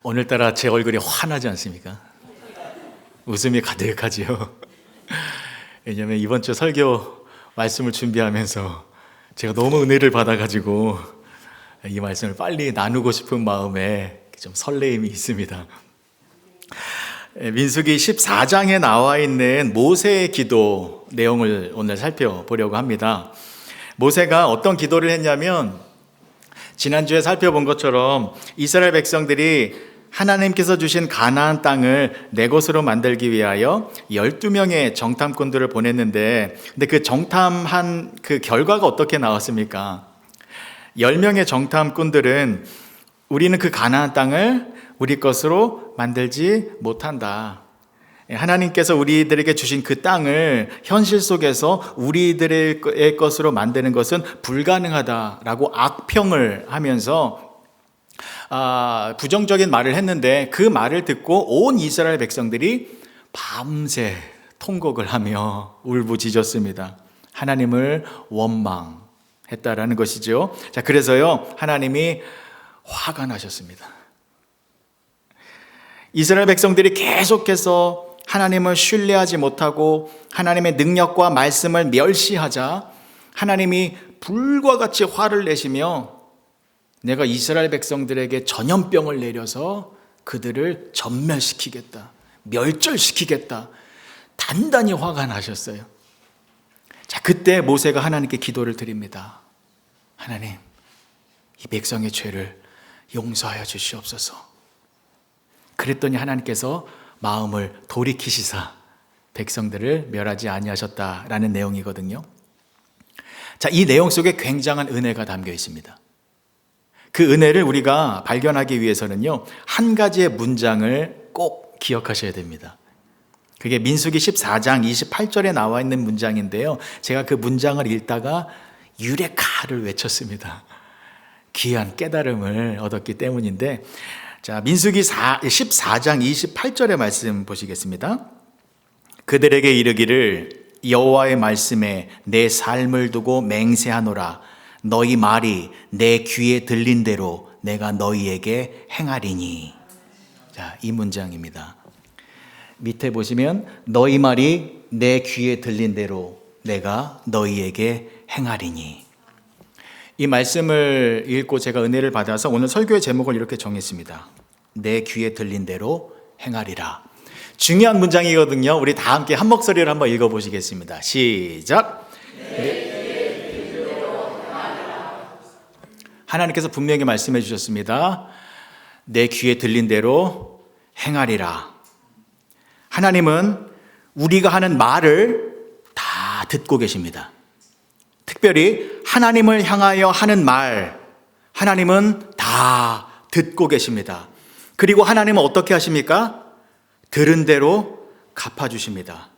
오늘따라 제 얼굴이 환하지 않습니까? 웃음이 가득하지요. 왜냐하면 이번 주 설교 말씀을 준비하면서 제가 너무 은혜를 받아가지고 이 말씀을 빨리 나누고 싶은 마음에 좀 설레임이 있습니다. 민수기 14장에 나와 있는 모세의 기도 내용을 오늘 살펴보려고 합니다. 모세가 어떤 기도를 했냐면, 지난주에 살펴본 것처럼 이스라엘 백성들이 하나님께서 주신 가나안 땅을 내 것으로 만들기 위하여 12명의 정탐꾼들을 보냈는데, 근데 그 정탐한 그 결과가 어떻게 나왔습니까? 10명의 정탐꾼들은 우리는 그 가나안 땅을 우리 것으로 만들지 못한다. 하나님께서 우리들에게 주신 그 땅을 현실 속에서 우리들의 것으로 만드는 것은 불가능하다라고 악평을 하면서 부정적인 말을 했는데, 그 말을 듣고 온 이스라엘 백성들이 밤새 통곡을 하며 울부짖었습니다. 하나님을 원망했다라는 것이죠. 자, 그래서요, 하나님이 화가 나셨습니다. 이스라엘 백성들이 계속해서 하나님을 신뢰하지 못하고 하나님의 능력과 말씀을 멸시하자 하나님이 불과 같이 화를 내시며, 내가 이스라엘 백성들에게 전염병을 내려서 그들을 전멸시키겠다, 멸절시키겠다, 단단히 화가 나셨어요. 자, 그때 모세가 하나님께 기도를 드립니다. 하나님, 이 백성의 죄를 용서하여 주시옵소서. 그랬더니 하나님께서 마음을 돌이키시사 백성들을 멸하지 아니하셨다라는 내용이거든요. 자, 이 내용 속에 굉장한 은혜가 담겨 있습니다. 그 은혜를 우리가 발견하기 위해서는요, 한 가지의 문장을 꼭 기억하셔야 됩니다. 그게 민수기 14장 28절에 나와 있는 문장인데요, 제가 그 문장을 읽다가 유레카를 외쳤습니다. 귀한 깨달음을 얻었기 때문인데, 자, 민수기 14장 28절의 말씀 보시겠습니다. 그들에게 이르기를 여호와의 말씀에 내 삶을 두고 맹세하노라. 너희 말이 내 귀에 들린 대로 내가 너희에게 행하리니. 자, 이 문장입니다. 밑에 보시면 너희 말이 내 귀에 들린 대로 내가 너희에게 행하리니. 이 말씀을 읽고 제가 은혜를 받아서 오늘 설교의 제목을 이렇게 정했습니다. 내 귀에 들린 대로 행하리라. 중요한 문장이거든요. 우리 다 함께 한 목소리를 한번 읽어보시겠습니다. 시작. 하나님께서 분명히 말씀해 주셨습니다. 내 귀에 들린 대로 행하리라. 하나님은 우리가 하는 말을 다 듣고 계십니다. 특별히 하나님을 향하여 하는 말, 하나님은 다 듣고 계십니다. 그리고 하나님은 어떻게 하십니까? 들은 대로 갚아주십니다.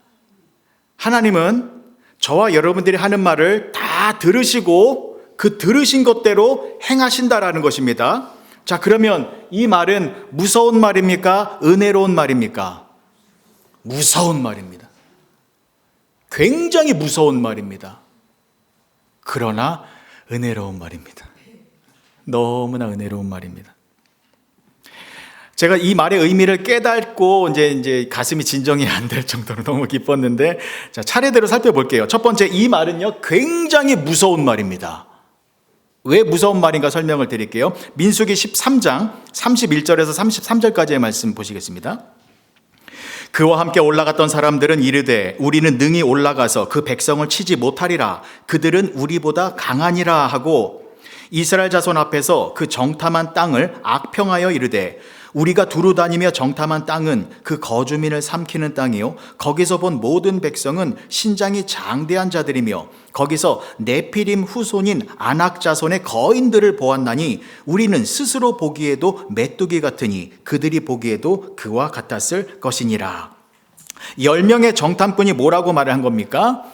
하나님은 저와 여러분들이 하는 말을 다 들으시고 그 들으신 것대로 행하신다라는 것입니다. 자, 그러면 이 말은 무서운 말입니까? 은혜로운 말입니까? 무서운 말입니다. 굉장히 무서운 말입니다. 그러나 은혜로운 말입니다. 너무나 은혜로운 말입니다. 제가 이 말의 의미를 깨닫고 이제 가슴이 진정이 안 될 정도로 너무 기뻤는데, 자, 차례대로 살펴볼게요. 첫 번째, 이 말은요, 굉장히 무서운 말입니다. 왜 무서운 말인가 설명을 드릴게요. 민수기 13장 31절에서 33절까지의 말씀 보시겠습니다. 그와 함께 올라갔던 사람들은 이르되 우리는 능히 올라가서 그 백성을 치지 못하리라. 그들은 우리보다 강하니라 하고 이스라엘 자손 앞에서 그 정탐한 땅을 악평하여 이르되 우리가 두루 다니며 정탐한 땅은 그 거주민을 삼키는 땅이요 거기서 본 모든 백성은 신장이 장대한 자들이며 거기서 네피림 후손인 아낙 자손의 거인들을 보았나니 우리는 스스로 보기에도 메뚜기 같으니 그들이 보기에도 그와 같았을 것이니라. 10명의 정탐꾼이 뭐라고 말을 한 겁니까?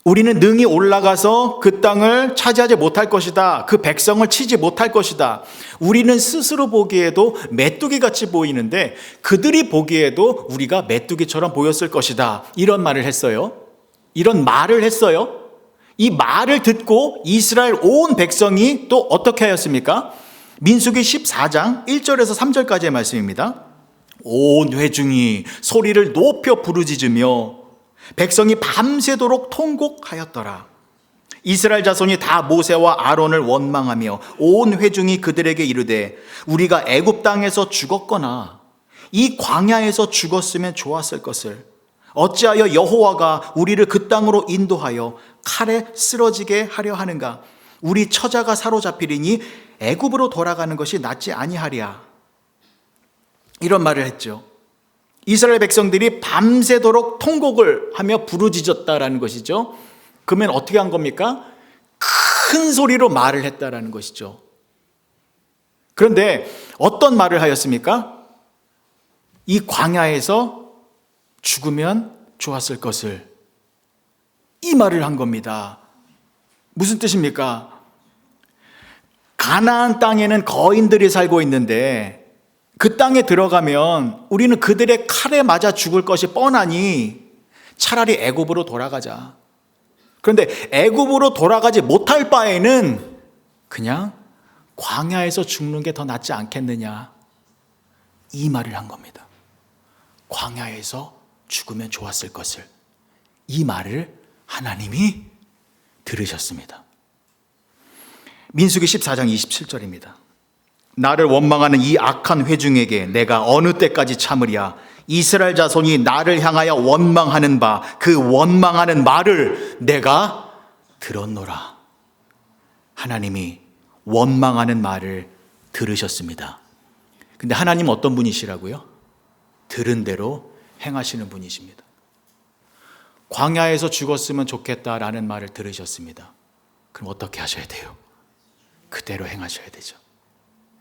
우리는 능히 올라가서 그 땅을 차지하지 못할 것이다. 그 백성을 치지 못할 것이다. 우리는 스스로 보기에도 메뚜기같이 보이는데 그들이 보기에도 우리가 메뚜기처럼 보였을 것이다. 이런 말을 했어요. 이런 말을 했어요. 이 말을 듣고 이스라엘 온 백성이 또 어떻게 하였습니까? 민수기 14장 1절에서 3절까지의 말씀입니다. 온 회중이 소리를 높여 부르짖으며 백성이 밤새도록 통곡하였더라. 이스라엘 자손이 다 모세와 아론을 원망하며 온 회중이 그들에게 이르되 우리가 애굽 땅에서 죽었거나 이 광야에서 죽었으면 좋았을 것을 어찌하여 여호와가 우리를 그 땅으로 인도하여 칼에 쓰러지게 하려 하는가? 우리 처자가 사로잡히리니 애굽으로 돌아가는 것이 낫지 아니하랴. 이런 말을 했죠. 이스라엘 백성들이 밤새도록 통곡을 하며 부르짖었다라는 것이죠. 그러면 어떻게 한 겁니까? 큰 소리로 말을 했다라는 것이죠. 그런데 어떤 말을 하였습니까? 이 광야에서 죽으면 좋았을 것을, 이 말을 한 겁니다. 무슨 뜻입니까? 가나안 땅에는 거인들이 살고 있는데 그 땅에 들어가면 우리는 그들의 칼에 맞아 죽을 것이 뻔하니 차라리 애굽으로 돌아가자. 그런데 애굽으로 돌아가지 못할 바에는 그냥 광야에서 죽는 게 더 낫지 않겠느냐, 이 말을 한 겁니다. 광야에서 죽으면 좋았을 것을, 이 말을 하나님이 들으셨습니다. 민수기 14장 27절입니다. 나를 원망하는 이 악한 회중에게 내가 어느 때까지 참으랴? 이스라엘 자손이 나를 향하여 원망하는 바 그 원망하는 말을 내가 들었노라. 하나님이 원망하는 말을 들으셨습니다. 근데 하나님 어떤 분이시라고요? 들은 대로 행하시는 분이십니다. 광야에서 죽었으면 좋겠다라는 말을 들으셨습니다. 그럼 어떻게 하셔야 돼요? 그대로 행하셔야 되죠.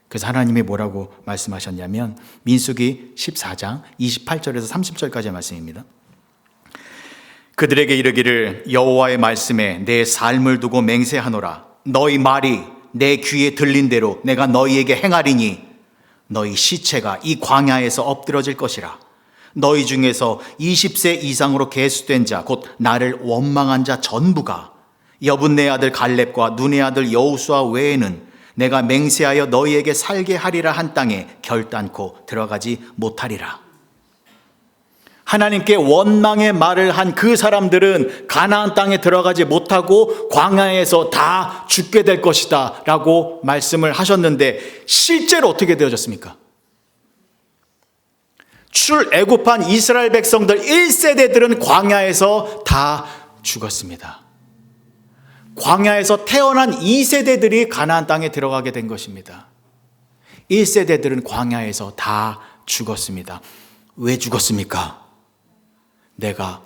그래서 하나님이 뭐라고 말씀하셨냐면 민수기 14장 28절에서 30절까지의 말씀입니다. 그들에게 이르기를 여호와의 말씀에 내 삶을 두고 맹세하노라. 너희 말이 내 귀에 들린 대로 내가 너희에게 행하리니 너희 시체가 이 광야에서 엎드러질 것이라. 너희 중에서 20세 이상으로 계수된 자 곧 나를 원망한 자 전부가 여분네 아들 갈렙과 눈의 아들 여호수아 외에는 내가 맹세하여 너희에게 살게 하리라 한 땅에 결단코 들어가지 못하리라. 하나님께 원망의 말을 한 그 사람들은 가나안 땅에 들어가지 못하고 광야에서 다 죽게 될 것이다 라고 말씀을 하셨는데 실제로 어떻게 되어졌습니까? 출애굽한 이스라엘 백성들 1세대들은 광야에서 다 죽었습니다. 광야에서 태어난 2세대들이 가나안 땅에 들어가게 된 것입니다. 1세대들은 광야에서 다 죽었습니다. 왜 죽었습니까?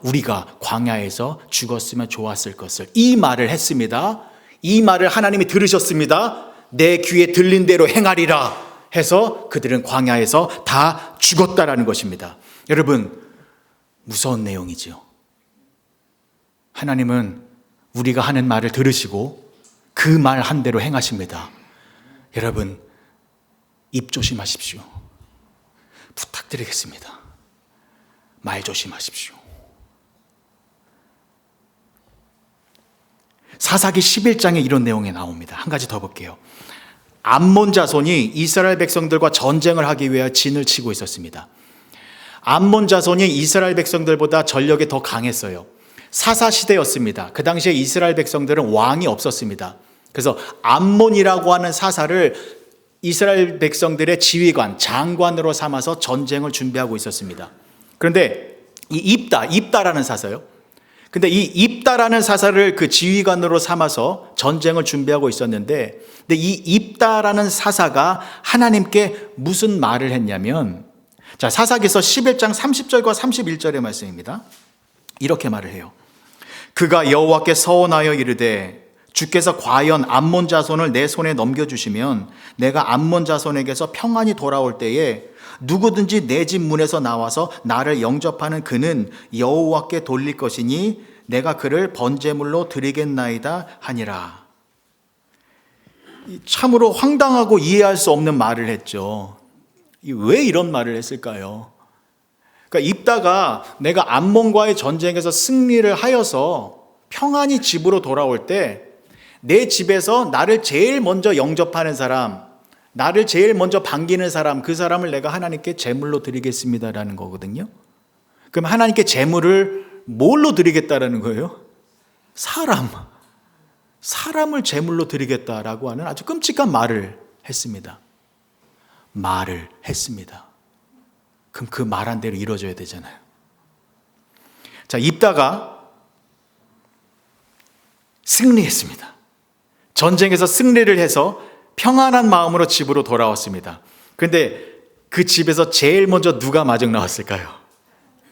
우리가 광야에서 죽었으면 좋았을 것을, 이 말을 했습니다. 이 말을 하나님이 들으셨습니다. 내 귀에 들린 대로 행하리라 해서 그들은 광야에서 다 죽었다라는 것입니다. 여러분, 무서운 내용이죠. 하나님은 우리가 하는 말을 들으시고 그 말 한 대로 행하십니다. 여러분, 입 조심하십시오. 부탁드리겠습니다. 말 조심하십시오. 사사기 11장에 이런 내용이 나옵니다. 한 가지 더 볼게요. 암몬 자손이 이스라엘 백성들과 전쟁을 하기 위해 진을 치고 있었습니다. 암몬 자손이 이스라엘 백성들보다 전력이 더 강했어요. 사사 시대였습니다. 그 당시에 이스라엘 백성들은 왕이 없었습니다. 그래서 암몬이라고 하는 사사를 이스라엘 백성들의 지휘관, 장관으로 삼아서 전쟁을 준비하고 있었습니다. 그런데 이 입다라는 사사요. 근데 이 입다라는 사사를 그 지휘관으로 삼아서 전쟁을 준비하고 있었는데, 근데 이 입다라는 사사가 하나님께 무슨 말을 했냐면, 자, 사사기서 11장 30절과 31절의 말씀입니다. 이렇게 말을 해요. 그가 여호와께 서원하여 이르되 주께서 과연 암몬 자손을 내 손에 넘겨주시면 내가 암몬 자손에게서 평안히 돌아올 때에 누구든지 내 집 문에서 나와서 나를 영접하는 그는 여호와께 돌릴 것이니 내가 그를 번제물로 드리겠나이다 하니라. 참으로 황당하고 이해할 수 없는 말을 했죠. 왜 이런 말을 했을까요? 그러니까 입다가 내가 암몬과의 전쟁에서 승리를 하여서 평안히 집으로 돌아올 때 내 집에서 나를 제일 먼저 영접하는 사람, 나를 제일 먼저 반기는 사람, 그 사람을 내가 하나님께 제물로 드리겠습니다라는 거거든요. 그럼 하나님께 제물을 뭘로 드리겠다라는 거예요? 사람을 제물로 드리겠다라고 하는 아주 끔찍한 말을 했습니다. 그럼 그 말한 대로 이루어져야 되잖아요. 자, 입다가 승리했습니다. 전쟁에서 승리를 해서 평안한 마음으로 집으로 돌아왔습니다. 그런데 그 집에서 제일 먼저 누가 마중 나왔을까요?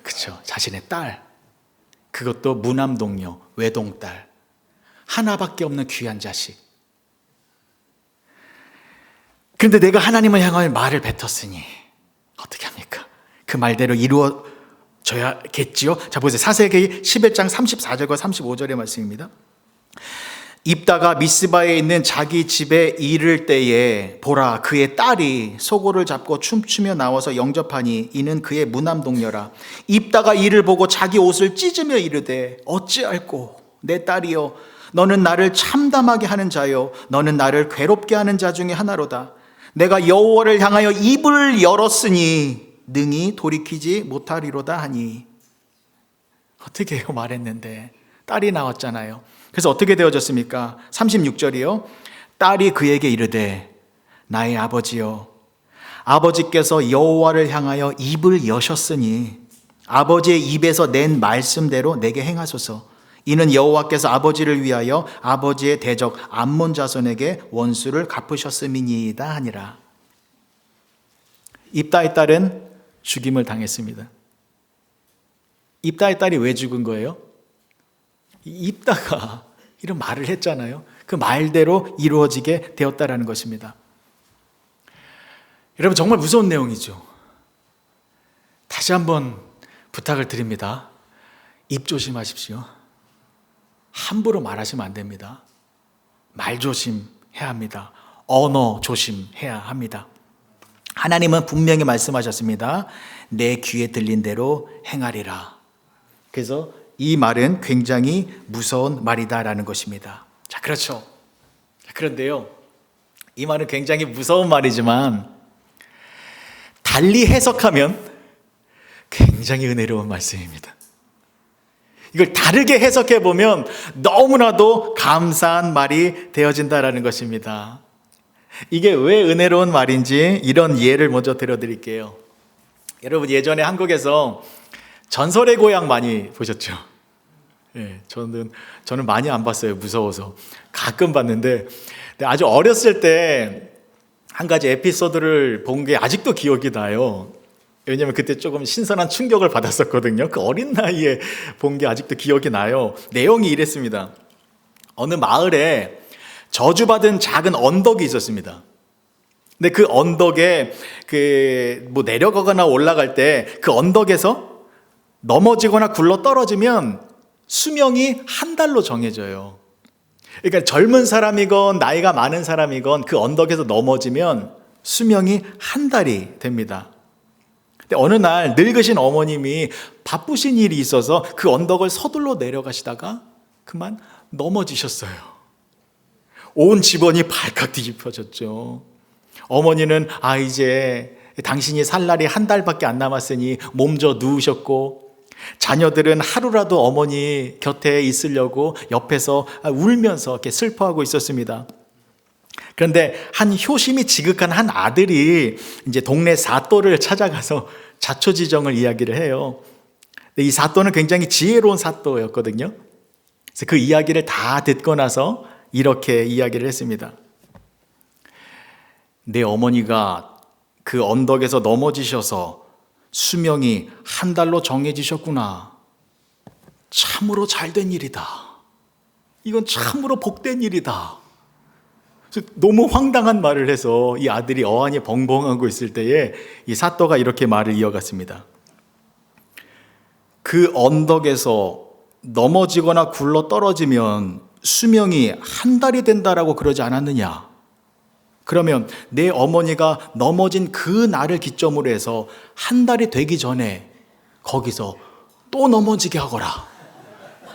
그렇죠. 자신의 딸. 그것도 무남동녀, 외동딸. 하나밖에 없는 귀한 자식. 그런데 내가 하나님을 향하여 말을 뱉었으니 어떻게 합니까? 그 말대로 이루어져야겠지요. 자, 보세요. 사세기 11장 34절과 35절의 말씀입니다. 입다가 미스바에 있는 자기 집에 이를 때에 보라, 그의 딸이 소고를 잡고 춤추며 나와서 영접하니 이는 그의 무남동녀라. 입다가 이를 보고 자기 옷을 찢으며 이르되 어찌할꼬 내 딸이여, 너는 나를 참담하게 하는 자요, 너는 나를 괴롭게 하는 자 중에 하나로다. 내가 여호와를 향하여 입을 열었으니 능히 돌이키지 못하리로다 하니. 어떻게 해요? 말했는데 딸이 나왔잖아요. 그래서 어떻게 되어졌습니까? 36절이요. 딸이 그에게 이르되 나의 아버지여, 아버지께서 여호와를 향하여 입을 여셨으니 아버지의 입에서 낸 말씀대로 내게 행하소서. 이는 여호와께서 아버지를 위하여 아버지의 대적 암몬 자손에게 원수를 갚으셨음이니이다 하니라. 입다의 딸은 죽임을 당했습니다. 입다의 딸이 왜 죽은 거예요? 입다가 이런 말을 했잖아요. 그 말대로 이루어지게 되었다라는 것입니다. 여러분, 정말 무서운 내용이죠. 다시 한번 부탁을 드립니다. 입 조심하십시오. 함부로 말하시면 안 됩니다. 말 조심해야 합니다. 언어 조심해야 합니다. 하나님은 분명히 말씀하셨습니다. 내 귀에 들린 대로 행하리라. 그래서 이 말은 굉장히 무서운 말이다라는 것입니다. 자, 그렇죠. 그런데요, 이 말은 굉장히 무서운 말이지만 달리 해석하면 굉장히 은혜로운 말씀입니다. 이걸 다르게 해석해 보면 너무나도 감사한 말이 되어진다라는 것입니다. 이게 왜 은혜로운 말인지 이런 예를 먼저 들어드릴게요. 여러분, 예전에 한국에서 전설의 고향 많이 보셨죠? 예, 저는 많이 안 봤어요. 무서워서. 가끔 봤는데, 아주 어렸을 때 한 가지 에피소드를 본 게 아직도 기억이 나요. 왜냐면 그때 조금 신선한 충격을 받았었거든요. 그 어린 나이에 본 게 아직도 기억이 나요. 내용이 이랬습니다. 어느 마을에 저주받은 작은 언덕이 있었습니다. 근데 그 언덕에 내려가거나 올라갈 때 그 언덕에서 넘어지거나 굴러 떨어지면 수명이 한 달로 정해져요. 그러니까 젊은 사람이건 나이가 많은 사람이건 그 언덕에서 넘어지면 수명이 한 달이 됩니다. 근데 어느 날 늙으신 어머님이 바쁘신 일이 있어서 그 언덕을 서둘러 내려가시다가 그만 넘어지셨어요. 온 집안이 발칵 뒤집혀졌죠. 어머니는 이제 당신이 살 날이 한 달밖에 안 남았으니 몸져 누우셨고, 자녀들은 하루라도 어머니 곁에 있으려고 옆에서 울면서 이렇게 슬퍼하고 있었습니다. 그런데 한 효심이 지극한 한 아들이 이제 동네 사또를 찾아가서 자초지정을 이야기를 해요. 근데 이 사또는 굉장히 지혜로운 사또였거든요. 그래서 그 이야기를 다 듣고 나서 이렇게 이야기를 했습니다. 내 어머니가 그 언덕에서 넘어지셔서 수명이 한 달로 정해지셨구나. 참으로 잘된 일이다. 이건 참으로 복된 일이다. 너무 황당한 말을 해서 이 아들이 어안이 벙벙하고 있을 때에 이 사또가 이렇게 말을 이어갔습니다. 그 언덕에서 넘어지거나 굴러 떨어지면 수명이 한 달이 된다라고 그러지 않았느냐? 그러면 내 어머니가 넘어진 그 날을 기점으로 해서 한 달이 되기 전에 거기서 또 넘어지게 하거라.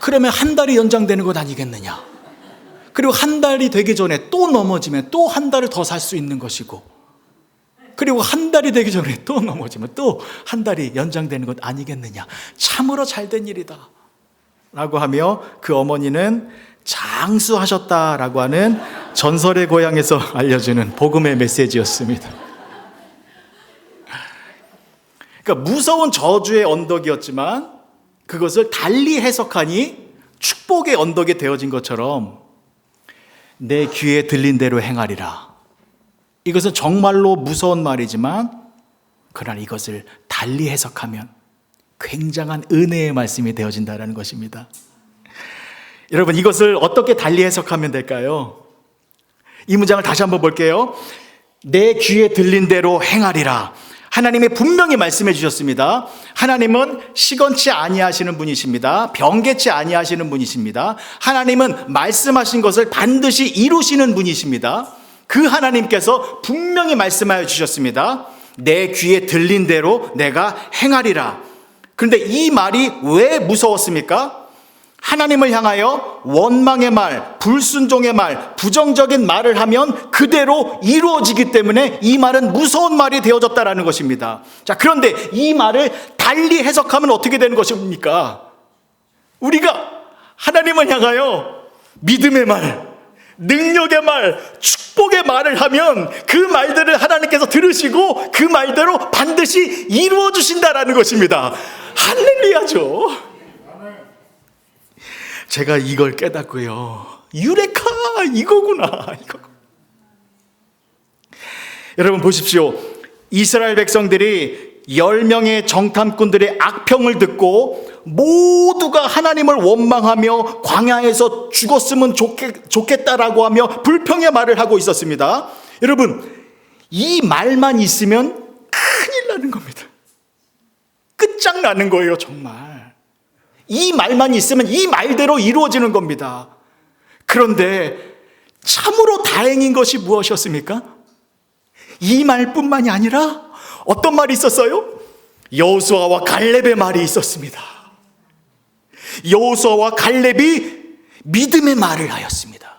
그러면 한 달이 연장되는 것 아니겠느냐? 그리고 한 달이 되기 전에 또 넘어지면 또 한 달을 더 살 수 있는 것이고, 그리고 한 달이 되기 전에 또 넘어지면 또 한 달이 연장되는 것 아니겠느냐. 참으로 잘된 일이다 라고 하며 그 어머니는 장수하셨다라고 하는 전설의 고향에서 알려주는 복음의 메시지였습니다. 그러니까 무서운 저주의 언덕이었지만 그것을 달리 해석하니 축복의 언덕이 되어진 것처럼 내 귀에 들린 대로 행하리라. 이것은 정말로 무서운 말이지만 그러나 이것을 달리 해석하면 굉장한 은혜의 말씀이 되어진다는 것입니다. 여러분, 이것을 어떻게 달리 해석하면 될까요? 이 문장을 다시 한번 볼게요. 내 귀에 들린 대로 행하리라. 하나님이 분명히 말씀해 주셨습니다. 하나님은 시건치 아니하시는 분이십니다. 변개치 아니하시는 분이십니다. 하나님은 말씀하신 것을 반드시 이루시는 분이십니다. 그 하나님께서 분명히 말씀하여 주셨습니다. 내 귀에 들린 대로 내가 행하리라. 그런데 이 말이 왜 무서웠습니까? 하나님을 향하여 원망의 말, 불순종의 말, 부정적인 말을 하면 그대로 이루어지기 때문에 이 말은 무서운 말이 되어졌다라는 것입니다. 자, 그런데 이 말을 달리 해석하면 어떻게 되는 것입니까? 우리가 하나님을 향하여 믿음의 말, 능력의 말, 축복의 말을 하면 그 말들을 하나님께서 들으시고 그 말대로 반드시 이루어 주신다라는 것입니다. 할렐루야죠. 제가 이걸 깨닫고요. 유레카 이거구나. 이거. 여러분 보십시오. 이스라엘 백성들이 10명의 정탐꾼들의 악평을 듣고 모두가 하나님을 원망하며 광야에서 죽었으면 좋겠다라고 하며 불평의 말을 하고 있었습니다. 여러분, 이 말만 있으면 큰일 나는 겁니다. 끝장나는 거예요, 정말. 이 말만 있으면 이 말대로 이루어지는 겁니다. 그런데 참으로 다행인 것이 무엇이었습니까? 이 말뿐만이 아니라 어떤 말이 있었어요? 여호수아와 갈렙의 말이 있었습니다. 여호수아와 갈렙이 믿음의 말을 하였습니다.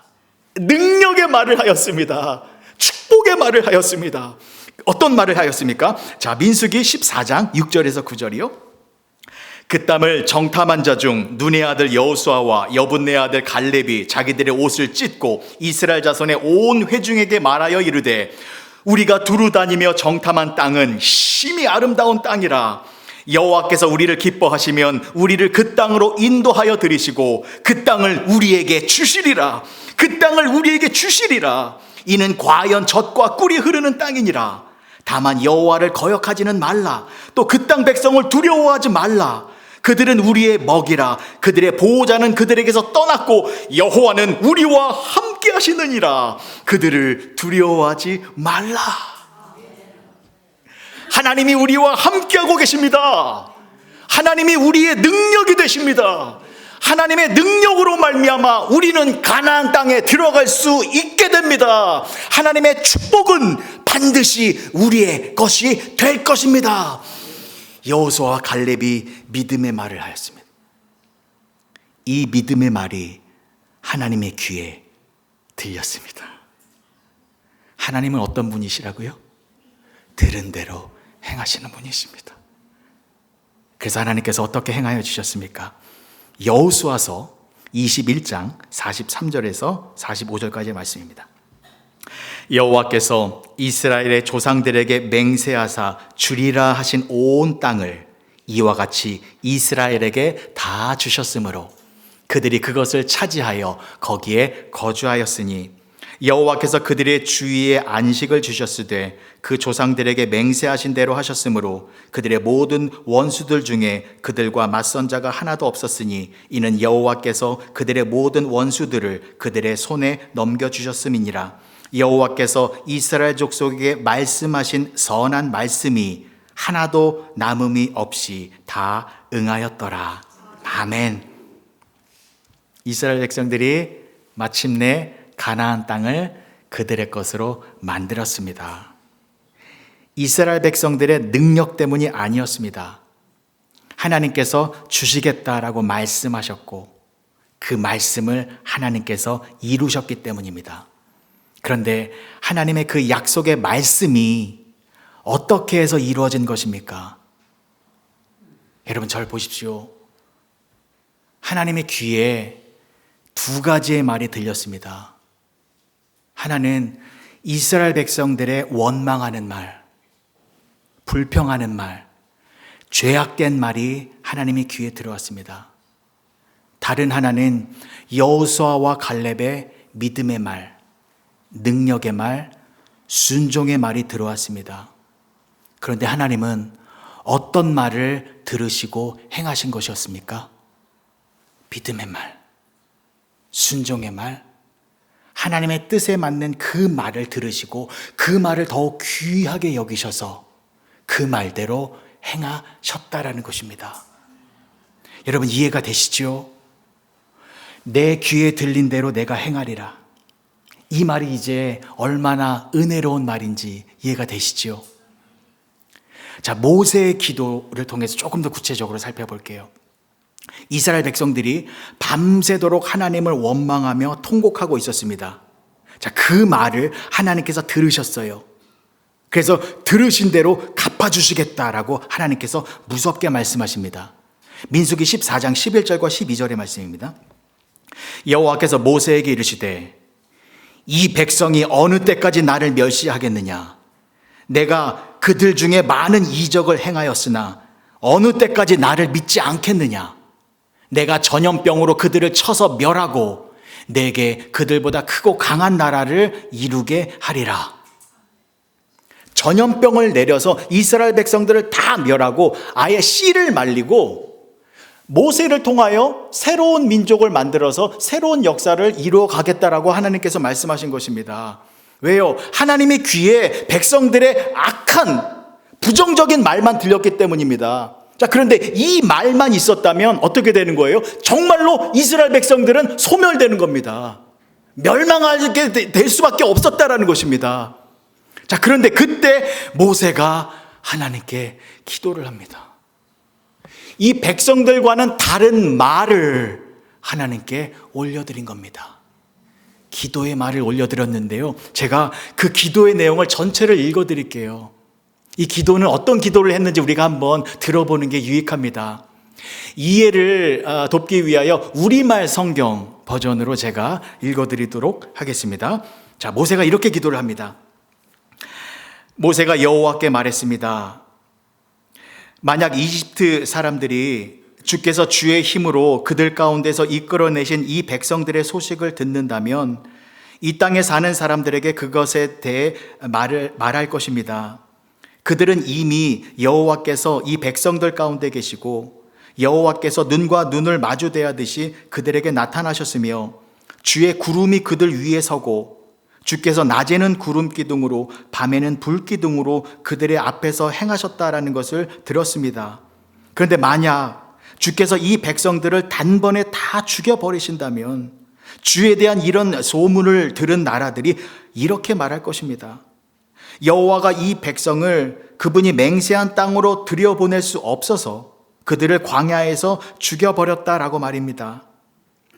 능력의 말을 하였습니다. 축복의 말을 하였습니다. 어떤 말을 하였습니까? 자, 민수기 14장 6절에서 9절이요. 그 땅을 정탐한 자 중 눈의 아들 여호수아와 여분네 아들 갈렙이 자기들의 옷을 찢고 이스라엘 자손의 온 회중에게 말하여 이르되 우리가 두루 다니며 정탐한 땅은 심히 아름다운 땅이라. 여호와께서 우리를 기뻐하시면 우리를 그 땅으로 인도하여 들이시고 그 땅을 우리에게 주시리라. 그 땅을 우리에게 주시리라. 이는 과연 젖과 꿀이 흐르는 땅이니라. 다만 여호와를 거역하지는 말라. 또 그 땅 백성을 두려워하지 말라. 그들은 우리의 먹이라. 그들의 보호자는 그들에게서 떠났고 여호와는 우리와 함께 하시느니라. 그들을 두려워하지 말라. 하나님이 우리와 함께하고 계십니다. 하나님이 우리의 능력이 되십니다. 하나님의 능력으로 말미암아 우리는 가나안 땅에 들어갈 수 있게 됩니다. 하나님의 축복은 반드시 우리의 것이 될 것입니다. 여호수아와 갈렙이 믿음의 말을 하였습니다. 이 믿음의 말이 하나님의 귀에 들렸습니다. 하나님은 어떤 분이시라고요? 들은 대로 행하시는 분이십니다. 그래서 하나님께서 어떻게 행하여 주셨습니까? 여호수아서 21장 43절에서 45절까지의 말씀입니다. 여호와께서 이스라엘의 조상들에게 맹세하사 주리라 하신 온 땅을 이와 같이 이스라엘에게 다 주셨으므로 그들이 그것을 차지하여 거기에 거주하였으니 여호와께서 그들의 주위에 안식을 주셨으되 그 조상들에게 맹세하신 대로 하셨으므로 그들의 모든 원수들 중에 그들과 맞선 자가 하나도 없었으니 이는 여호와께서 그들의 모든 원수들을 그들의 손에 넘겨주셨음이니라. 여호와께서 이스라엘 족속에게 말씀하신 선한 말씀이 하나도 남음이 없이 다 응하였더라. 아멘. 이스라엘 백성들이 마침내 가나안 땅을 그들의 것으로 만들었습니다. 이스라엘 백성들의 능력 때문이 아니었습니다. 하나님께서 주시겠다라고 말씀하셨고 그 말씀을 하나님께서 이루셨기 때문입니다. 그런데 하나님의 그 약속의 말씀이 어떻게 해서 이루어진 것입니까? 여러분, 저를 보십시오. 하나님의 귀에 두 가지의 말이 들렸습니다. 하나는 이스라엘 백성들의 원망하는 말, 불평하는 말, 죄악된 말이 하나님의 귀에 들어왔습니다. 다른 하나는 여호수아와 갈렙의 믿음의 말, 능력의 말, 순종의 말이 들어왔습니다. 그런데 하나님은 어떤 말을 들으시고 행하신 것이었습니까? 믿음의 말, 순종의 말, 하나님의 뜻에 맞는 그 말을 들으시고 그 말을 더욱 귀하게 여기셔서 그 말대로 행하셨다라는 것입니다. 여러분, 이해가 되시죠? 내 귀에 들린 대로 내가 행하리라. 이 말이 이제 얼마나 은혜로운 말인지 이해가 되시죠? 자, 모세의 기도를 통해서 조금 더 구체적으로 살펴볼게요. 이스라엘 백성들이 밤새도록 하나님을 원망하며 통곡하고 있었습니다. 자, 그 말을 하나님께서 들으셨어요. 그래서 들으신 대로 갚아주시겠다라고 하나님께서 무섭게 말씀하십니다. 민수기 14장 11절과 12절의 말씀입니다. 여호와께서 모세에게 이르시되 이 백성이 어느 때까지 나를 멸시하겠느냐? 내가 그들 중에 많은 이적을 행하였으나 어느 때까지 나를 믿지 않겠느냐? 내가 전염병으로 그들을 쳐서 멸하고 내게 그들보다 크고 강한 나라를 이루게 하리라. 전염병을 내려서 이스라엘 백성들을 다 멸하고 아예 씨를 말리고 모세를 통하여 새로운 민족을 만들어서 새로운 역사를 이루어 가겠다라고 하나님께서 말씀하신 것입니다. 왜요? 하나님의 귀에 백성들의 악한 부정적인 말만 들렸기 때문입니다. 자, 그런데 이 말만 있었다면 어떻게 되는 거예요? 정말로 이스라엘 백성들은 소멸되는 겁니다. 멸망하게 될 수밖에 없었다라는 것입니다. 자, 그런데 그때 모세가 하나님께 기도를 합니다. 이 백성들과는 다른 말을 하나님께 올려드린 겁니다. 기도의 말을 올려드렸는데요. 제가 그 기도의 내용을 전체를 읽어드릴게요. 이 기도는 어떤 기도를 했는지 우리가 한번 들어보는 게 유익합니다. 이해를 돕기 위하여 우리말 성경 버전으로 제가 읽어드리도록 하겠습니다. 자, 모세가 이렇게 기도를 합니다. 모세가 여호와께 말했습니다. 만약 이집트 사람들이 주께서 주의 힘으로 그들 가운데서 이끌어내신 이 백성들의 소식을 듣는다면 이 땅에 사는 사람들에게 그것에 대해 말할 것입니다. 그들은 이미 여호와께서 이 백성들 가운데 계시고 여호와께서 눈과 눈을 마주 대하듯이 그들에게 나타나셨으며 주의 구름이 그들 위에 서고 주께서 낮에는 구름 기둥으로 밤에는 불 기둥으로 그들의 앞에서 행하셨다라는 것을 들었습니다. 그런데 만약 주께서 이 백성들을 단번에 다 죽여버리신다면 주에 대한 이런 소문을 들은 나라들이 이렇게 말할 것입니다. 여호와가 이 백성을 그분이 맹세한 땅으로 들여보낼 수 없어서 그들을 광야에서 죽여버렸다라고 말입니다.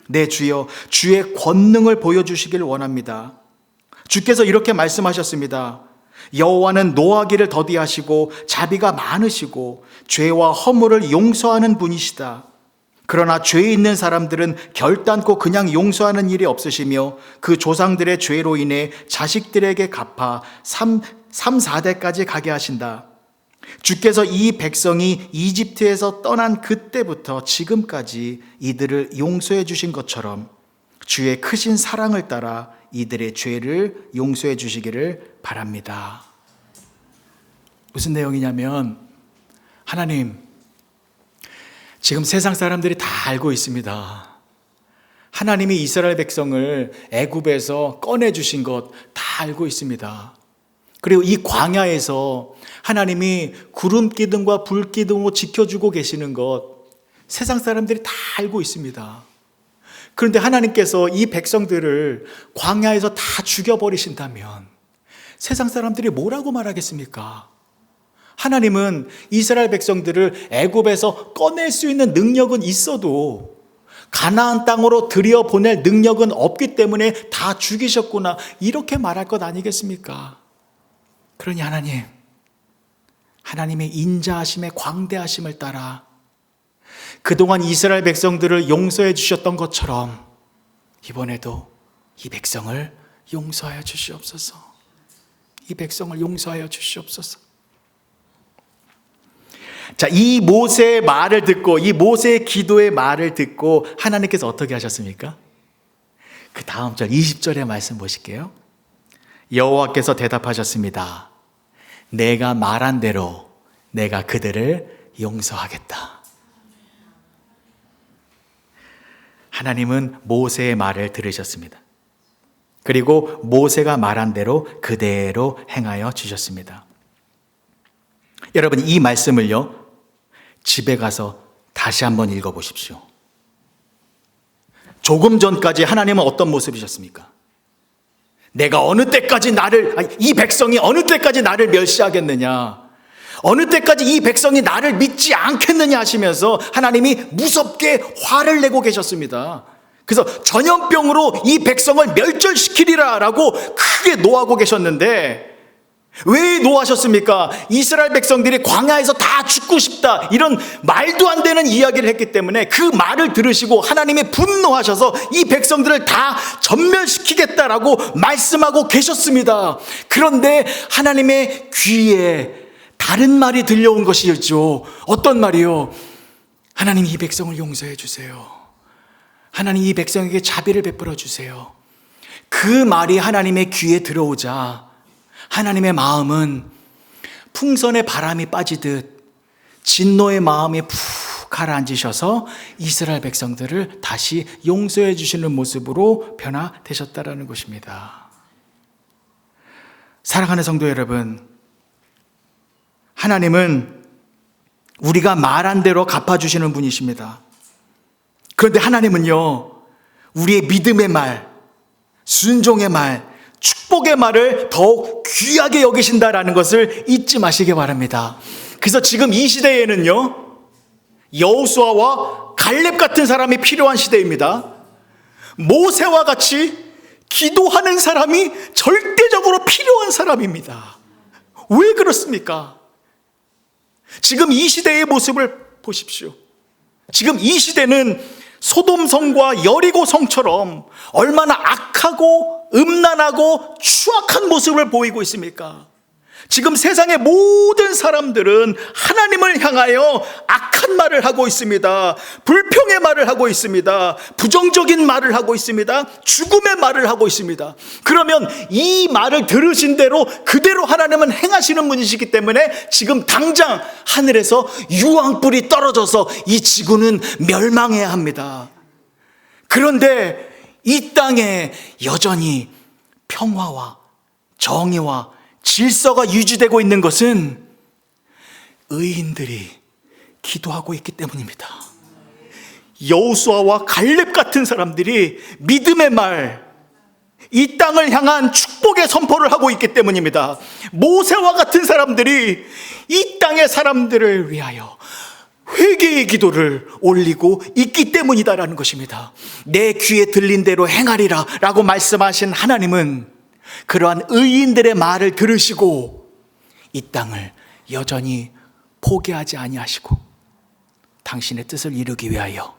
네, 주여, 주의 권능을 보여주시길 원합니다. 주께서 이렇게 말씀하셨습니다. 여호와는 노하기를 더디하시고 자비가 많으시고 죄와 허물을 용서하는 분이시다. 그러나 죄 있는 사람들은 결단코 그냥 용서하는 일이 없으시며 그 조상들의 죄로 인해 자식들에게 갚아 3, 4대까지 가게 하신다. 주께서 이 백성이 이집트에서 떠난 그때부터 지금까지 이들을 용서해 주신 것처럼 주의 크신 사랑을 따라 이들의 죄를 용서해 주시기를 바랍니다. 무슨 내용이냐면, 하나님, 지금 세상 사람들이 다 알고 있습니다. 하나님이 이스라엘 백성을 애굽에서 꺼내 주신 것 다 알고 있습니다. 그리고 이 광야에서 하나님이 구름 기둥과 불 기둥으로 지켜주고 계시는 것 세상 사람들이 다 알고 있습니다. 그런데 하나님께서 이 백성들을 광야에서 다 죽여버리신다면 세상 사람들이 뭐라고 말하겠습니까? 하나님은 이스라엘 백성들을 애굽에서 꺼낼 수 있는 능력은 있어도 가나안 땅으로 들여보낼 능력은 없기 때문에 다 죽이셨구나, 이렇게 말할 것 아니겠습니까? 그러니 하나님, 하나님의 인자하심의 광대하심을 따라 그동안 이스라엘 백성들을 용서해 주셨던 것처럼 이번에도 이 백성을 용서하여 주시옵소서. 이 백성을 용서하여 주시옵소서. 자, 이 모세의 말을 듣고, 이 모세의 기도의 말을 듣고 하나님께서 어떻게 하셨습니까? 그 다음 절 20절의 말씀 보실게요. 여호와께서 대답하셨습니다. 내가 말한 대로 내가 그들을 용서하겠다. 하나님은 모세의 말을 들으셨습니다. 그리고 모세가 말한 대로 그대로 행하여 주셨습니다. 여러분, 이 말씀을요, 집에 가서 다시 한번 읽어보십시오. 조금 전까지 하나님은 어떤 모습이셨습니까? 내가 어느 때까지 이 백성이 어느 때까지 나를 멸시하겠느냐? 어느 때까지 이 백성이 나를 믿지 않겠느냐 하시면서 하나님이 무섭게 화를 내고 계셨습니다. 그래서 전염병으로 이 백성을 멸절시키리라 라고 크게 노하고 계셨는데, 왜 노하셨습니까? 이스라엘 백성들이 광야에서 다 죽고 싶다, 이런 말도 안 되는 이야기를 했기 때문에 그 말을 들으시고 하나님이 분노하셔서 이 백성들을 다 전멸시키겠다라고 말씀하고 계셨습니다. 그런데 하나님의 귀에 다른 말이 들려온 것이었죠. 어떤 말이요? 하나님, 이 백성을 용서해 주세요. 하나님, 이 백성에게 자비를 베풀어 주세요. 그 말이 하나님의 귀에 들어오자 하나님의 마음은 풍선에 바람이 빠지듯 진노의 마음이 푹 가라앉으셔서 이스라엘 백성들을 다시 용서해 주시는 모습으로 변화되셨다라는 것입니다. 사랑하는 성도 여러분, 하나님은 우리가 말한 대로 갚아주시는 분이십니다. 그런데 하나님은요, 우리의 믿음의 말, 순종의 말, 축복의 말을 더욱 귀하게 여기신다라는 것을 잊지 마시기 바랍니다. 그래서 지금 이 시대에는요, 여호수아와 갈렙 같은 사람이 필요한 시대입니다. 모세와 같이 기도하는 사람이 절대적으로 필요한 사람입니다. 왜 그렇습니까? 지금 이 시대의 모습을 보십시오. 지금 이 시대는 소돔성과 여리고성처럼 얼마나 악하고 음란하고 추악한 모습을 보이고 있습니까? 지금 세상의 모든 사람들은 하나님을 향하여 악한 말을 하고 있습니다. 불평의 말을 하고 있습니다. 부정적인 말을 하고 있습니다. 죽음의 말을 하고 있습니다. 그러면 이 말을 들으신 대로 그대로 하나님은 행하시는 분이시기 때문에 지금 당장 하늘에서 유황불이 떨어져서 이 지구는 멸망해야 합니다. 그런데 이 땅에 여전히 평화와 정의와 질서가 유지되고 있는 것은 의인들이 기도하고 있기 때문입니다. 여호수아와 갈렙 같은 사람들이 믿음의 말, 이 땅을 향한 축복의 선포를 하고 있기 때문입니다. 모세와 같은 사람들이 이 땅의 사람들을 위하여 회개의 기도를 올리고 있기 때문이다라는 것입니다. 내 귀에 들린 대로 행하리라 라고 말씀하신 하나님은 그러한 의인들의 말을 들으시고 이 땅을 여전히 포기하지 아니하시고 당신의 뜻을 이루기 위하여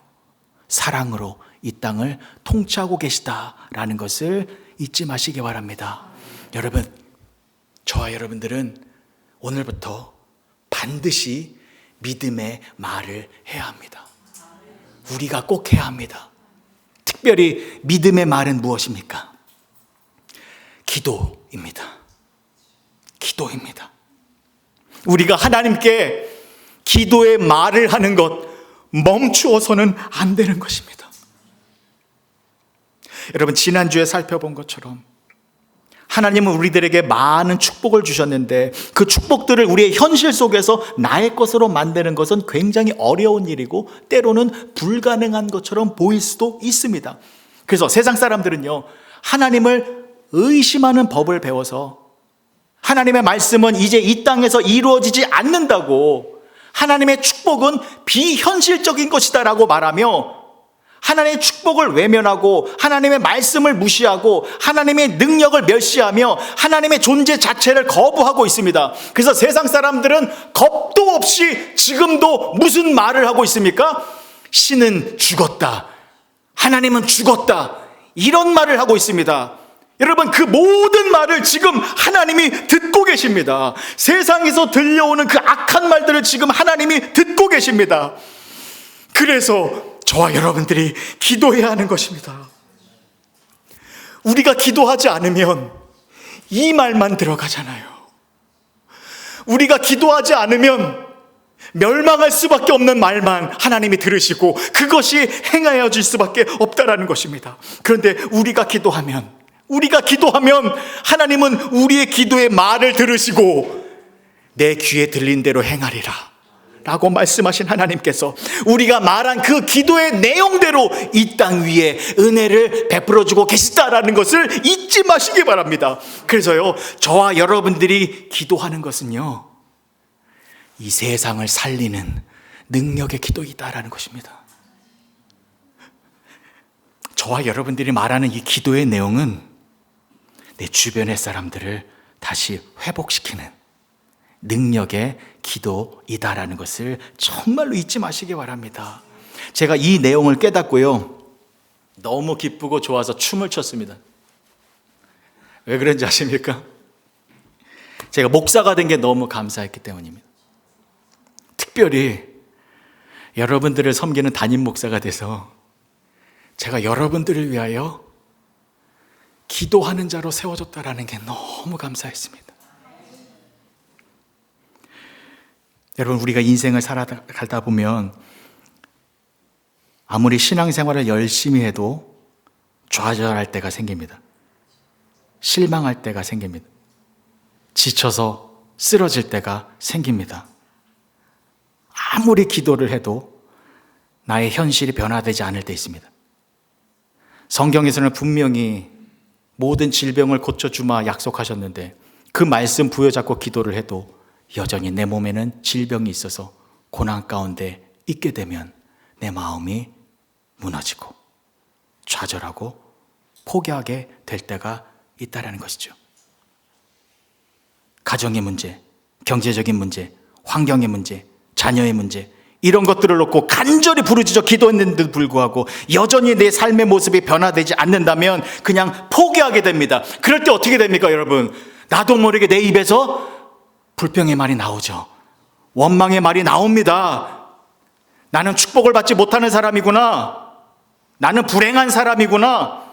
사랑으로 이 땅을 통치하고 계시다라는 것을 잊지 마시기 바랍니다. 여러분, 저와 여러분들은 오늘부터 반드시 믿음의 말을 해야 합니다. 우리가 꼭 해야 합니다. 특별히 믿음의 말은 무엇입니까? 기도입니다. 기도입니다. 우리가 하나님께 기도의 말을 하는 것 멈추어서는 안 되는 것입니다. 여러분, 지난주에 살펴본 것처럼 하나님은 우리들에게 많은 축복을 주셨는데 그 축복들을 우리의 현실 속에서 나의 것으로 만드는 것은 굉장히 어려운 일이고 때로는 불가능한 것처럼 보일 수도 있습니다. 그래서 세상 사람들은요, 하나님을 의심하는 법을 배워서 하나님의 말씀은 이제 이 땅에서 이루어지지 않는다고, 하나님의 축복은 비현실적인 것이다 라고 말하며 하나님의 축복을 외면하고 하나님의 말씀을 무시하고 하나님의 능력을 멸시하며 하나님의 존재 자체를 거부하고 있습니다. 그래서 세상 사람들은 겁도 없이 지금도 무슨 말을 하고 있습니까? 신은 죽었다. 하나님은 죽었다. 이런 말을 하고 있습니다. 여러분, 그 모든 말을 지금 하나님이 듣고 계십니다. 세상에서 들려오는 그 악한 말들을 지금 하나님이 듣고 계십니다. 그래서 저와 여러분들이 기도해야 하는 것입니다. 우리가 기도하지 않으면 이 말만 들어가잖아요. 우리가 기도하지 않으면 멸망할 수밖에 없는 말만 하나님이 들으시고 그것이 행하여질 수밖에 없다라는 것입니다. 그런데 우리가 기도하면 하나님은 우리의 기도의 말을 들으시고 내 귀에 들린 대로 행하리라 라고 말씀하신 하나님께서 우리가 말한 그 기도의 내용대로 이 땅 위에 은혜를 베풀어주고 계시다라는 것을 잊지 마시기 바랍니다. 그래서요, 저와 여러분들이 기도하는 것은요, 이 세상을 살리는 능력의 기도이다라는 것입니다. 저와 여러분들이 말하는 이 기도의 내용은 내 주변의 사람들을 다시 회복시키는 능력의 기도이다라는 것을 정말로 잊지 마시기 바랍니다. 제가 이 내용을 깨닫고요, 너무 기쁘고 좋아서 춤을 췄습니다. 왜 그런지 아십니까? 제가 목사가 된 게 너무 감사했기 때문입니다. 특별히 여러분들을 섬기는 담임 목사가 돼서 제가 여러분들을 위하여 기도하는 자로 세워졌다라는 게 너무 감사했습니다. 여러분, 우리가 인생을 살아가다 보면 아무리 신앙생활을 열심히 해도 좌절할 때가 생깁니다. 실망할 때가 생깁니다. 지쳐서 쓰러질 때가 생깁니다. 아무리 기도를 해도 나의 현실이 변화되지 않을 때 있습니다. 성경에서는 분명히 모든 질병을 고쳐주마 약속하셨는데 그 말씀 부여잡고 기도를 해도 여전히 내 몸에는 질병이 있어서 고난 가운데 있게 되면 내 마음이 무너지고 좌절하고 포기하게 될 때가 있다라는 것이죠. 가정의 문제, 경제적인 문제, 환경의 문제, 자녀의 문제, 이런 것들을 놓고 간절히 부르짖어 기도했는데도 불구하고 여전히 내 삶의 모습이 변화되지 않는다면 그냥 포기하게 됩니다. 그럴 때 어떻게 됩니까, 여러분? 나도 모르게 내 입에서 불평의 말이 나오죠. 원망의 말이 나옵니다. 나는 축복을 받지 못하는 사람이구나. 나는 불행한 사람이구나.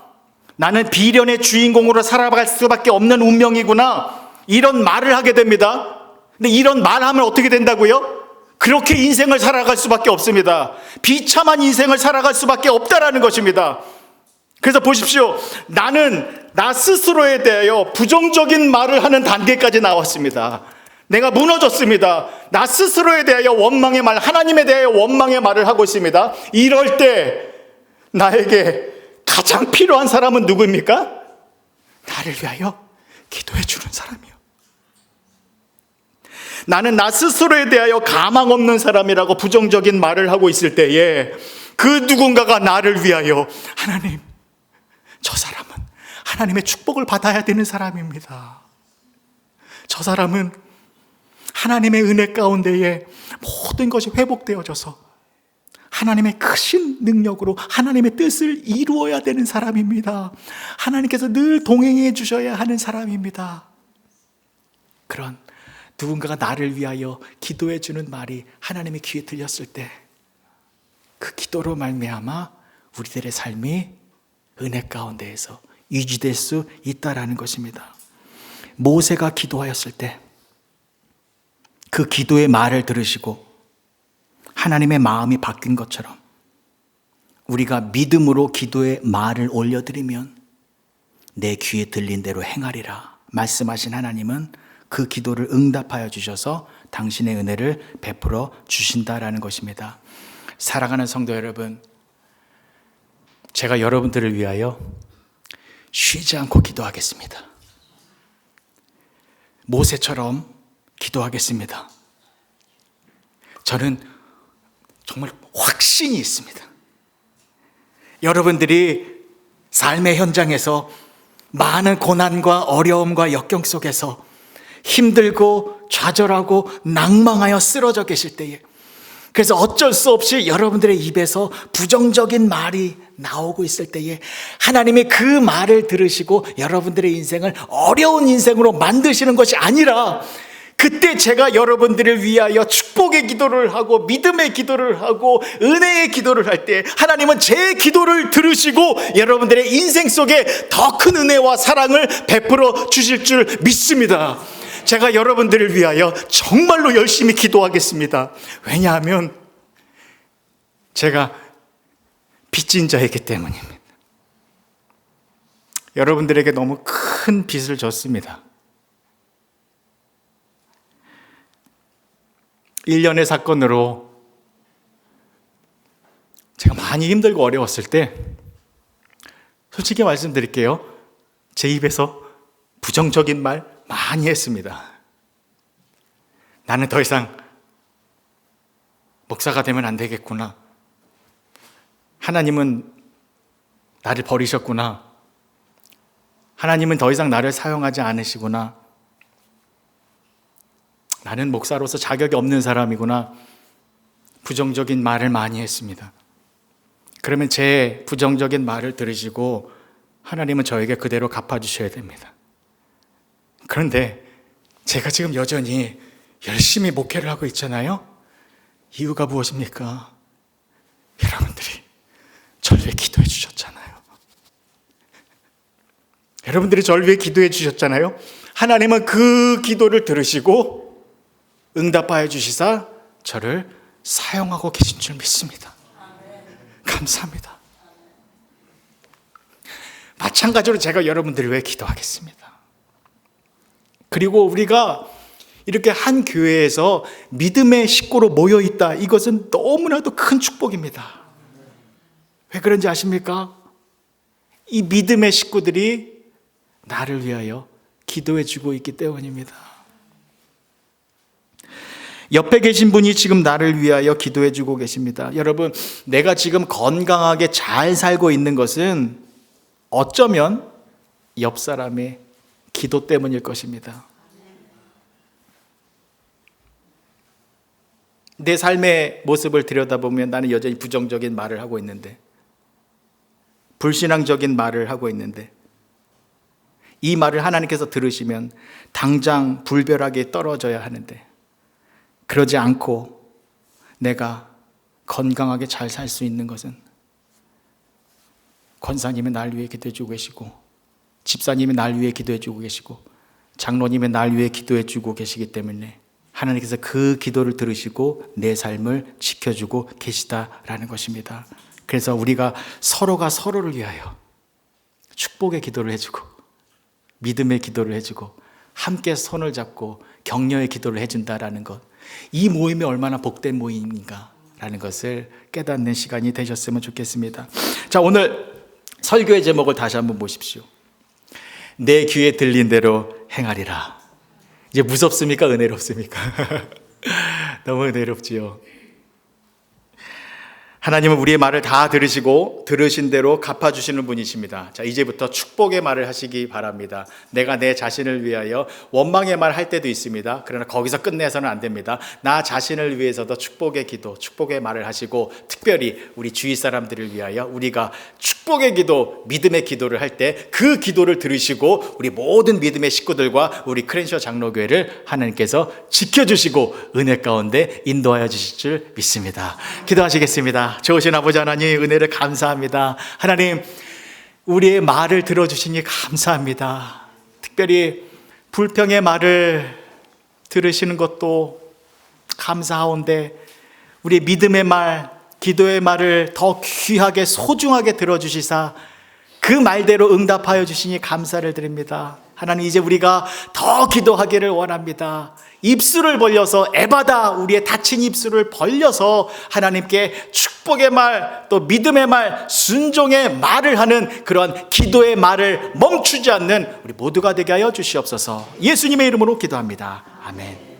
나는 비련의 주인공으로 살아갈 수밖에 없는 운명이구나. 이런 말을 하게 됩니다. 근데 이런 말하면 어떻게 된다고요? 그렇게 인생을 살아갈 수밖에 없습니다. 비참한 인생을 살아갈 수밖에 없다라는 것입니다. 그래서 보십시오. 나는 나 스스로에 대하여 부정적인 말을 하는 단계까지 나왔습니다. 내가 무너졌습니다. 나 스스로에 대하여 원망의 말, 하나님에 대하여 원망의 말을 하고 있습니다. 이럴 때 나에게 가장 필요한 사람은 누구입니까? 나를 위하여 기도해 주는 사람이요. 나는 나 스스로에 대하여 가망 없는 사람이라고 부정적인 말을 하고 있을 때에 그 누군가가 나를 위하여 하나님, 저 사람은 하나님의 축복을 받아야 되는 사람입니다. 저 사람은 하나님의 은혜 가운데에 모든 것이 회복되어져서 하나님의 크신 능력으로 하나님의 뜻을 이루어야 되는 사람입니다. 하나님께서 늘 동행해 주셔야 하는 사람입니다. 그런 누군가가 나를 위하여 기도해 주는 말이 하나님의 귀에 들렸을 때 그 기도로 말미암아 우리들의 삶이 은혜 가운데에서 유지될 수 있다라는 것입니다. 모세가 기도하였을 때 그 기도의 말을 들으시고 하나님의 마음이 바뀐 것처럼 우리가 믿음으로 기도의 말을 올려드리면 내 귀에 들린 대로 행하리라 말씀하신 하나님은 그 기도를 응답하여 주셔서 당신의 은혜를 베풀어 주신다라는 것입니다. 사랑하는 성도 여러분, 제가 여러분들을 위하여 쉬지 않고 기도하겠습니다. 모세처럼 기도하겠습니다. 저는 정말 확신이 있습니다. 여러분들이 삶의 현장에서 많은 고난과 어려움과 역경 속에서 힘들고 좌절하고 낭망하여 쓰러져 계실 때에, 그래서 어쩔 수 없이 여러분들의 입에서 부정적인 말이 나오고 있을 때에 하나님이 그 말을 들으시고 여러분들의 인생을 어려운 인생으로 만드시는 것이 아니라, 그때 제가 여러분들을 위하여 축복의 기도를 하고 믿음의 기도를 하고 은혜의 기도를 할 때 하나님은 제 기도를 들으시고 여러분들의 인생 속에 더 큰 은혜와 사랑을 베풀어 주실 줄 믿습니다. 제가 여러분들을 위하여 정말로 열심히 기도하겠습니다. 왜냐하면 제가 빚진 자이기 때문입니다. 여러분들에게 너무 큰 빚을 졌습니다. 1년의 사건으로 제가 많이 힘들고 어려웠을 때 솔직히 말씀드릴게요. 제 입에서 부정적인 말 많이 했습니다. 나는 더 이상 목사가 되면 안 되겠구나. 하나님은 나를 버리셨구나. 하나님은 더 이상 나를 사용하지 않으시구나. 나는 목사로서 자격이 없는 사람이구나. 부정적인 말을 많이 했습니다. 그러면 제 부정적인 말을 들으시고 하나님은 저에게 그대로 갚아주셔야 됩니다. 그런데 제가 지금 여전히 열심히 목회를 하고 있잖아요. 이유가 무엇입니까? 여러분들이 저를 위해 기도해 주셨잖아요. 여러분들이 저를 위해 기도해 주셨잖아요. 하나님은 그 기도를 들으시고 응답하여 주시사 저를 사용하고 계신 줄 믿습니다. 감사합니다. 마찬가지로 제가 여러분들을 위해 기도하겠습니다. 그리고 우리가 이렇게 한 교회에서 믿음의 식구로 모여 있다, 이것은 너무나도 큰 축복입니다. 왜 그런지 아십니까? 이 믿음의 식구들이 나를 위하여 기도해 주고 있기 때문입니다. 옆에 계신 분이 지금 나를 위하여 기도해 주고 계십니다. 여러분, 내가 지금 건강하게 잘 살고 있는 것은 어쩌면 옆 사람의 기도 때문일 것입니다. 내 삶의 모습을 들여다보면 나는 여전히 부정적인 말을 하고 있는데, 불신앙적인 말을 하고 있는데, 이 말을 하나님께서 들으시면 당장 불벼락에 떨어져야 하는데, 그러지 않고 내가 건강하게 잘 살 수 있는 것은 권사님이 날 위해 기도해 주고 계시고, 집사님이 날 위해 기도해 주고 계시고, 장로님이 날 위해 기도해 주고 계시기 때문에 하나님께서 그 기도를 들으시고 내 삶을 지켜주고 계시다라는 것입니다. 그래서 우리가 서로가 서로를 위하여 축복의 기도를 해주고 믿음의 기도를 해주고 함께 손을 잡고 격려의 기도를 해준다라는 것, 이 모임이 얼마나 복된 모임인가라는 것을 깨닫는 시간이 되셨으면 좋겠습니다. 자, 오늘 설교의 제목을 다시 한번 보십시오. 내 귀에 들린 대로 행하리라. 이제 무섭습니까? 은혜롭습니까? 너무 은혜롭지요. 하나님은 우리의 말을 다 들으시고 들으신 대로 갚아주시는 분이십니다. 자, 이제부터 축복의 말을 하시기 바랍니다. 내가 내 자신을 위하여 원망의 말 할 때도 있습니다. 그러나 거기서 끝내서는 안 됩니다. 나 자신을 위해서도 축복의 기도, 축복의 말을 하시고, 특별히 우리 주위 사람들을 위하여 우리가 축복의 기도, 믿음의 기도를 할 때 그 기도를 들으시고 우리 모든 믿음의 식구들과 우리 크랜셔 장로교회를 하나님께서 지켜주시고 은혜 가운데 인도하여 주실 줄 믿습니다. 기도하시겠습니다. 좋으신 아버지 하나님, 은혜를 감사합니다. 하나님, 우리의 말을 들어주시니 감사합니다. 특별히 불평의 말을 들으시는 것도 감사하온데, 우리의 믿음의 말, 기도의 말을 더 귀하게 소중하게 들어주시사 그 말대로 응답하여 주시니 감사를 드립니다. 하나님, 이제 우리가 더 기도하기를 원합니다. 입술을 벌려서, 에바다, 우리의 닫힌 입술을 벌려서 하나님께 축복의 말, 또 믿음의 말, 순종의 말을 하는 그런 기도의 말을 멈추지 않는 우리 모두가 되게 하여 주시옵소서. 예수님의 이름으로 기도합니다. 아멘.